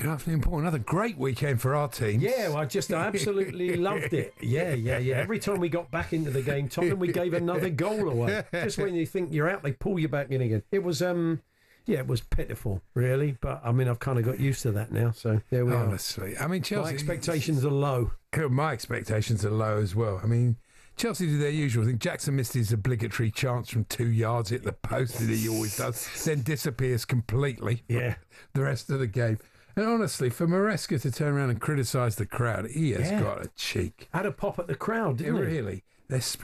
Good afternoon, Paul. Another great weekend for our team. Yeah, well, I absolutely loved it. Yeah. Every time we got back into the game, Tottenham, we gave another goal away. Just when you think you're out, they pull you back in again. It was, it was pitiful, really. But, I mean, I've kind of got used to that now, so there we are. Honestly. I mean, Chelsea... My expectations are low. My expectations are low as well. I mean, Chelsea did their usual thing. Jackson missed his obligatory chance from 2 yards, hit the post that he always does, then disappears completely for the rest of the game. And honestly, for Maresca to turn around and criticise the crowd, he has got a cheek. Had a pop at the crowd, didn't he? Really.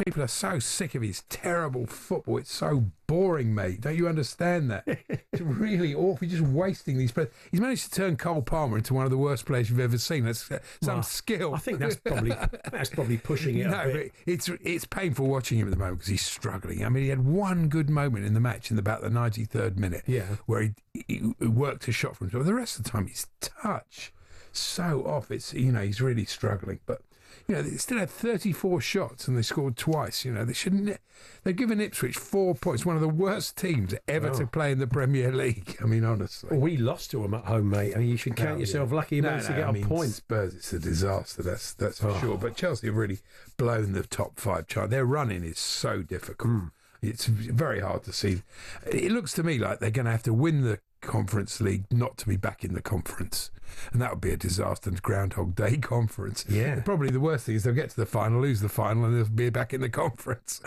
People are so sick of his terrible football. It's so boring, mate. Don't you understand that? It's really awful. You're just wasting these players. He's managed to turn Cole Palmer into one of the worst players you've ever seen. That's some skill. I think that's probably pushing it a bit. But it's painful watching him at the moment because he's struggling. I mean, he had one good moment in the match in about the 93rd minute where he worked a shot from himself. The rest of the time, he's touch so off. It's, he's really struggling. But, they still had 34 shots and they scored twice. They shouldn't. They've given Ipswich 4 points, one of the worst teams ever to play in the Premier League. I mean, honestly. Well, we lost to them at home, mate. I mean, you should count yourself lucky you managed to get a point. Spurs, it's a disaster, that's for sure. But Chelsea have really blown the top five chart. Their running is so difficult. It's very hard to see. It looks to me like they're going to have to win the Conference League not to be back in the conference, and that would be a disaster. Groundhog Day conference. Yeah, probably the worst thing is they'll get to the final, lose the final, and they'll be back in the conference.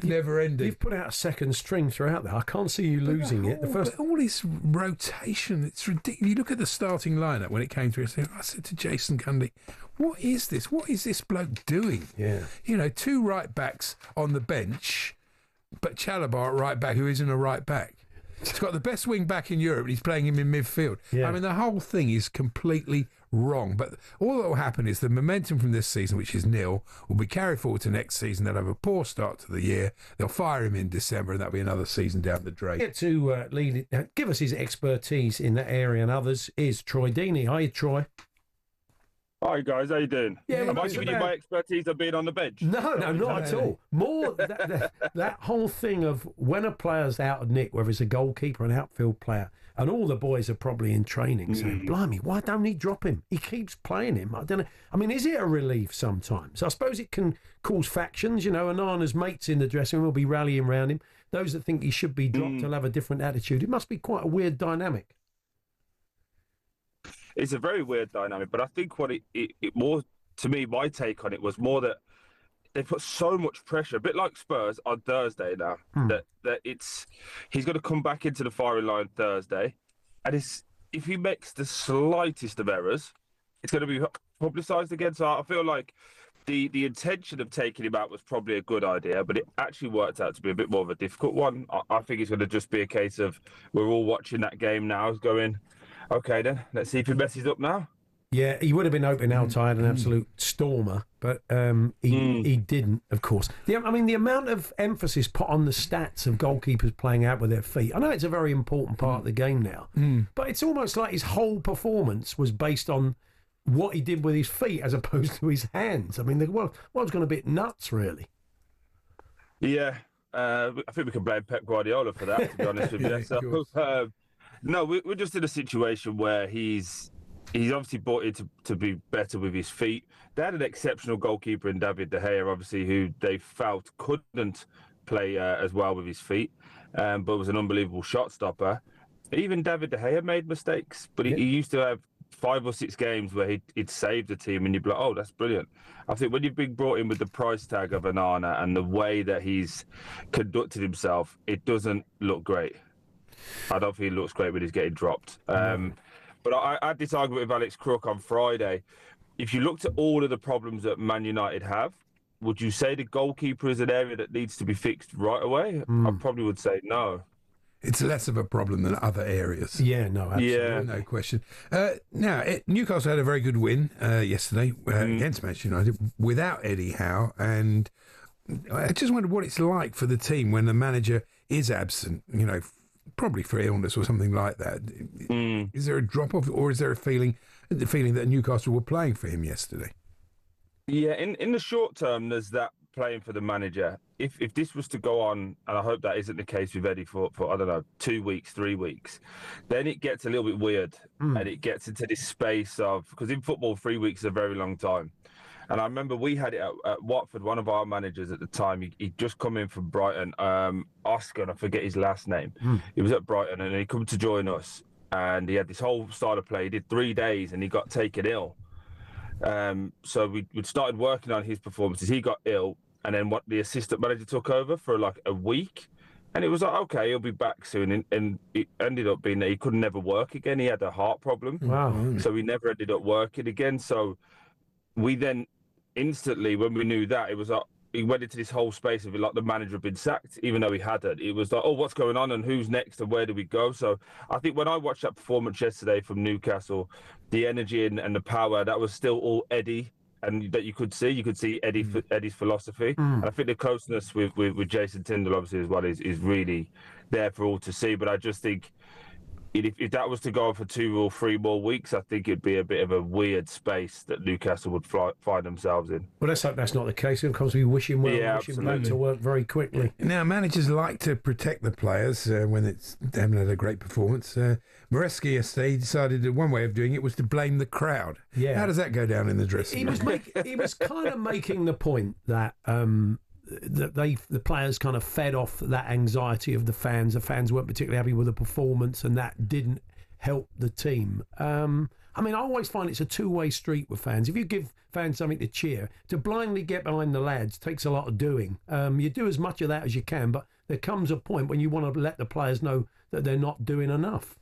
Never ending. You've put out a second string throughout there. I can't see you losing it. But all this rotation, it's ridiculous. You look at the starting lineup when it came through. I said to Jason Cundy, "What is this? What is this bloke doing?" Yeah, 2 right backs on the bench, but Chalobah at right back, who isn't a right back. He's got the best wing back in Europe, and he's playing him in midfield. Yeah. I mean, the whole thing is completely wrong. But all that will happen is the momentum from this season, which is nil, will be carried forward to next season. They'll have a poor start to the year. They'll fire him in December, and that'll be another season down the drain. Get to give us his expertise in that area and others is Troy Deeney. Hi, Troy. Hi guys, how you doing? Yeah, am I giving you my expertise of being on the bench? No, not at all. More that whole thing of when a player's out of nick, whether it's a goalkeeper, an outfield player, and all the boys are probably in training saying, "Blimey, why don't he drop him? He keeps playing him." I don't know. I mean, is it a relief sometimes? I suppose it can cause factions. Anana's mates in the dressing room will be rallying around him. Those that think he should be dropped will have a different attitude. It must be quite a weird dynamic. It's a very weird dynamic, but I think what it more, to me, my take on it was more that they put so much pressure, a bit like Spurs on Thursday now, that he's going to come back into the firing line Thursday, and if he makes the slightest of errors, it's going to be publicised again. So I feel like the intention of taking him out was probably a good idea, but it actually worked out to be a bit more of a difficult one. I think it's going to just be a case of we're all watching that game now, going, okay, then, let's see if he messes up now. Yeah, he would have been open outside, an absolute stormer, but he didn't, of course. The amount of emphasis put on the stats of goalkeepers playing out with their feet. I know it's a very important part of the game now, but it's almost like his whole performance was based on what he did with his feet as opposed to his hands. I mean, the world's gone a bit nuts, really. Yeah, I think we can blame Pep Guardiola for that, to be honest with you. No, we're just in a situation where he's obviously brought in to be better with his feet. They had an exceptional goalkeeper in David De Gea, obviously, who they felt couldn't play as well with his feet, but was an unbelievable shot stopper. Even David De Gea made mistakes, but he used to have 5 or 6 games where he'd saved the team, and you'd be like, oh, that's brilliant. I think when you've been brought in with the price tag of Onana and the way that he's conducted himself, it doesn't look great. I don't think he looks great when he's getting dropped. But I had this argument with Alex Crook on Friday. If you looked at all of the problems that Man United have, would you say the goalkeeper is an area that needs to be fixed right away? I probably would say no. It's less of a problem than other areas. Yeah, no, absolutely. Yeah. No question. Now, Newcastle had a very good win yesterday against Manchester United without Eddie Howe, and I just wondered what it's like for the team when the manager is absent, probably for illness or something like that. Is there a drop-off, or is there the feeling that Newcastle were playing for him yesterday? Yeah, in the short term, there's that playing for the manager. If this was to go on, and I hope that isn't the case with Eddie for I don't know, 2 weeks, 3 weeks, then it gets a little bit weird, and it gets into this space of, because in football 3 weeks is a very long time. And I remember we had it at Watford. One of our managers at the time, he'd just come in from Brighton, Oscar, and I forget his last name. He was at Brighton, and he come to join us, and he had this whole style of play. He did 3 days, and he got taken ill. So we'd started working on his performances. He got ill, and then the assistant manager took over for like a week, and it was like, okay, he'll be back soon. And it ended up being that he could never work again. He had a heart problem. Wow. So he never ended up working again. So we then instantly, when we knew that, it was like, he went into this whole space of it, like the manager had been sacked, even though he hadn't. It was like, oh, what's going on and who's next and where do we go? So I think when I watched that performance yesterday from Newcastle, the energy and the power, that was still all Eddie, and that you could see Eddie's philosophy. And I think the closeness with Jason Tindall, obviously, as well, is really there for all to see. But I just think if that was to go on for 2 or 3 more weeks, I think it'd be a bit of a weird space that Newcastle would find themselves in. Well, let's hope that's not the case. Of course, we wish him well. Yeah, wish him back to work very quickly. Now, managers like to protect the players when they haven't had a great performance. Maresca yesterday decided that one way of doing it was to blame the crowd. Yeah. How does that go down in the dressing room? He was kind of making the point that the players kind of fed off that anxiety of the fans. The fans weren't particularly happy with the performance, and that didn't help the team. I mean, I always find it's a two-way street with fans. If you give fans something to cheer, to blindly get behind the lads takes a lot of doing. You do as much of that as you can, but there comes a point when you want to let the players know that they're not doing enough.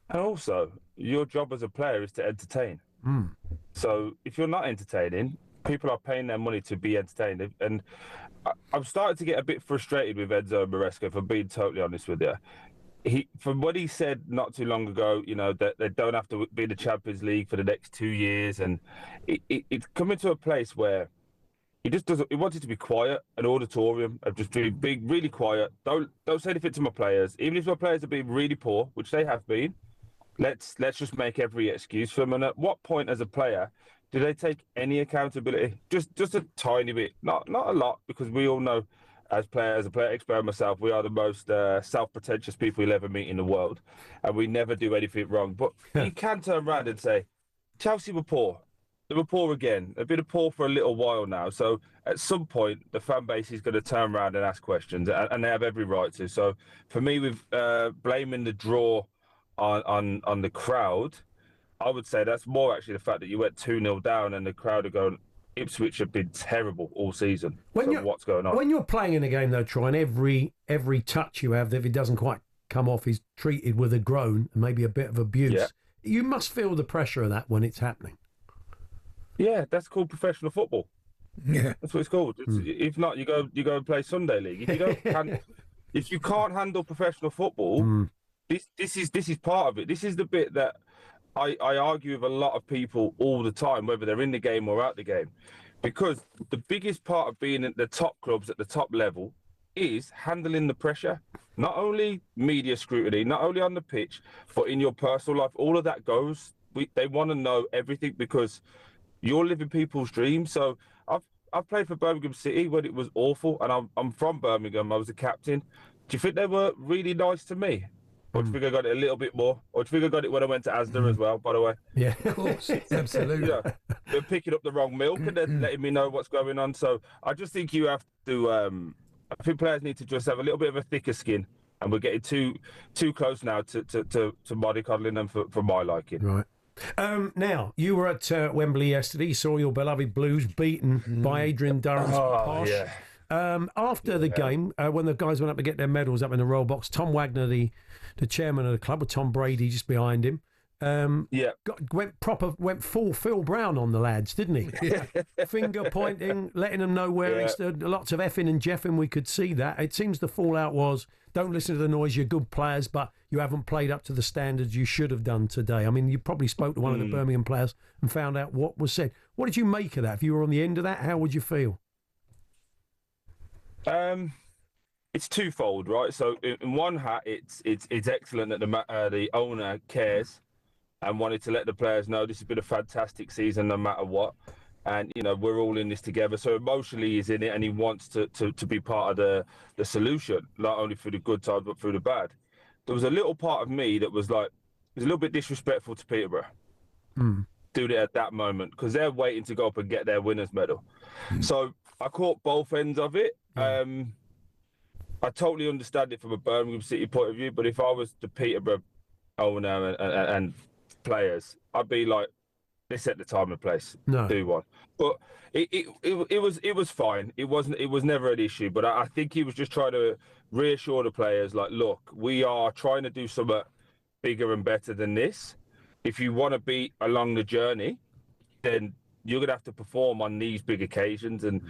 And also, your job as a player is to entertain. So if you're not entertaining, people are paying their money to be entertained. And I'm starting to get a bit frustrated with Enzo Maresca, if I'm being totally honest with you. From what he said not too long ago, you know, that they don't have to be in the Champions League for the next 2 years. And it's coming to a place where he just doesn't. He wanted to be quiet, an auditorium of just being really quiet. Don't say anything to my players. Even if my players are being really poor, which they have been, let's just make every excuse for them. And at what point as a player do they take any accountability? Just a tiny bit, not a lot, because we all know, as a player expert myself, we are the most self-pretentious people you'll ever meet in the world, and we never do anything wrong. But you can turn around and say, Chelsea were poor. They were poor again. They've been poor for a little while now. So at some point, the fan base is going to turn around and ask questions, and they have every right to. So for me, with blaming the draw on the crowd, I would say that's more actually the fact that you went 2-0 down and the crowd are going, Ipswich have been terrible all season. What's going on? When you're playing in a game, though, Troy, and every touch you have, if it doesn't quite come off, is treated with a groan and maybe a bit of abuse. Yeah. You must feel the pressure of that when it's happening. Yeah, that's called professional football. Yeah, that's what it's called. If not, you go and play Sunday League. If you don't, if you can't handle professional football, this is part of it. This is the bit that I argue with a lot of people all the time, whether they're in the game or out the game, because the biggest part of being at the top clubs at the top level is handling the pressure. Not only media scrutiny, not only on the pitch, but in your personal life. All of that goes. They want to know everything because you're living people's dreams. So I've played for Birmingham City when it was awful, and I'm from Birmingham. I was a captain. Do you think they were really nice to me? Or do you think I got it a little bit more? Or do you think I got it when I went to Asda as well, by the way? Yeah, of course. Absolutely. Yeah. They're picking up the wrong milk and then letting me know what's going on. So I just think you have to, I think players need to just have a little bit of a thicker skin. And we're getting too close now to mollycoddling them for my liking. Right. Now, you were at Wembley yesterday. You saw your beloved Blues beaten by Adrian Durham's Posh. Yeah. After the game, when the guys went up to get their medals up in the roll box, Tom Wagner, the chairman of the club, with Tom Brady just behind him, went full Phil Brown on the lads, didn't he? Yeah. Finger pointing, letting them know where he stood. Lots of effing and jeffing, we could see that. It seems the fallout was, don't listen to the noise, you're good players, but you haven't played up to the standards you should have done today. I mean, you probably spoke to one of the Birmingham players and found out what was said. What did you make of that? If you were on the end of that, how would you feel? It's twofold, right? So in one hat, it's excellent that the owner cares and wanted to let the players know this has been a fantastic season no matter what. and we're all in this together. So emotionally he's in it, and he wants to be part of the solution, not only through the good times but through the bad. There was a little part of me that was like, it was a little bit disrespectful to Peterborough doing it at that moment, because they're waiting to go up and get their winners medal. So I caught both ends of it. I totally understand it from a Birmingham City point of view, but if I was the Peterborough owner and players, I'd be like, they set the time and place. No. Do one. But it was fine. It was never an issue. But I think he was just trying to reassure the players, like, look, we are trying to do something bigger and better than this. If you want to be along the journey, then you're gonna have to perform on these big occasions. And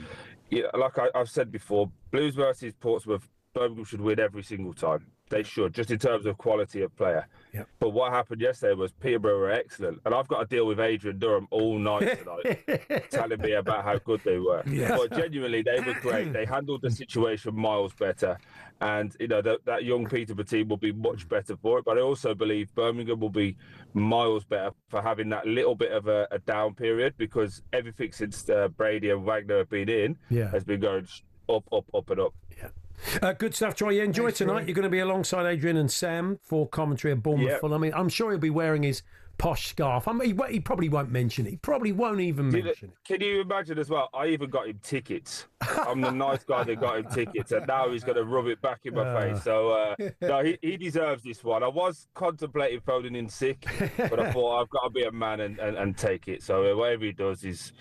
like I've said before, Blues versus Portsmouth, Birmingham should win every single time. They should, just in terms of quality of player. Yep. But what happened yesterday was Peterborough were excellent. And I've got to deal with Adrian Durham all night tonight, telling me about how good they were. Yeah. But genuinely, they were great. They handled the situation miles better. And, that young Peterborough team will be much better for it. But I also believe Birmingham will be miles better for having that little bit of a down period, because everything since Brady and Wagner have been in has been going up, and up. Yeah. Good stuff, Troy. You enjoy tonight. You're going to be alongside Adrian and Sam for commentary at Bournemouth. Fulham. I mean, I'm sure he'll be wearing his posh scarf. I mean, he probably won't mention it. He probably won't even mention it. Can you imagine as well? I even got him tickets. I'm the nice guy that got him tickets, and now he's going to rub it back in my face. So, no, he deserves this one. I was contemplating phoning in sick, but I thought I've got to be a man and take it. So whatever he does,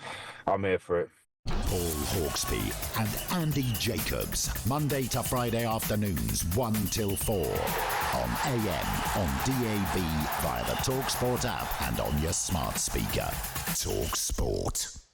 I'm here for it. Paul Hawksbee and Andy Jacobs, Monday to Friday afternoons 1 till 4 on AM, on DAB, via the talkSPORT app and on your smart speaker. talkSPORT.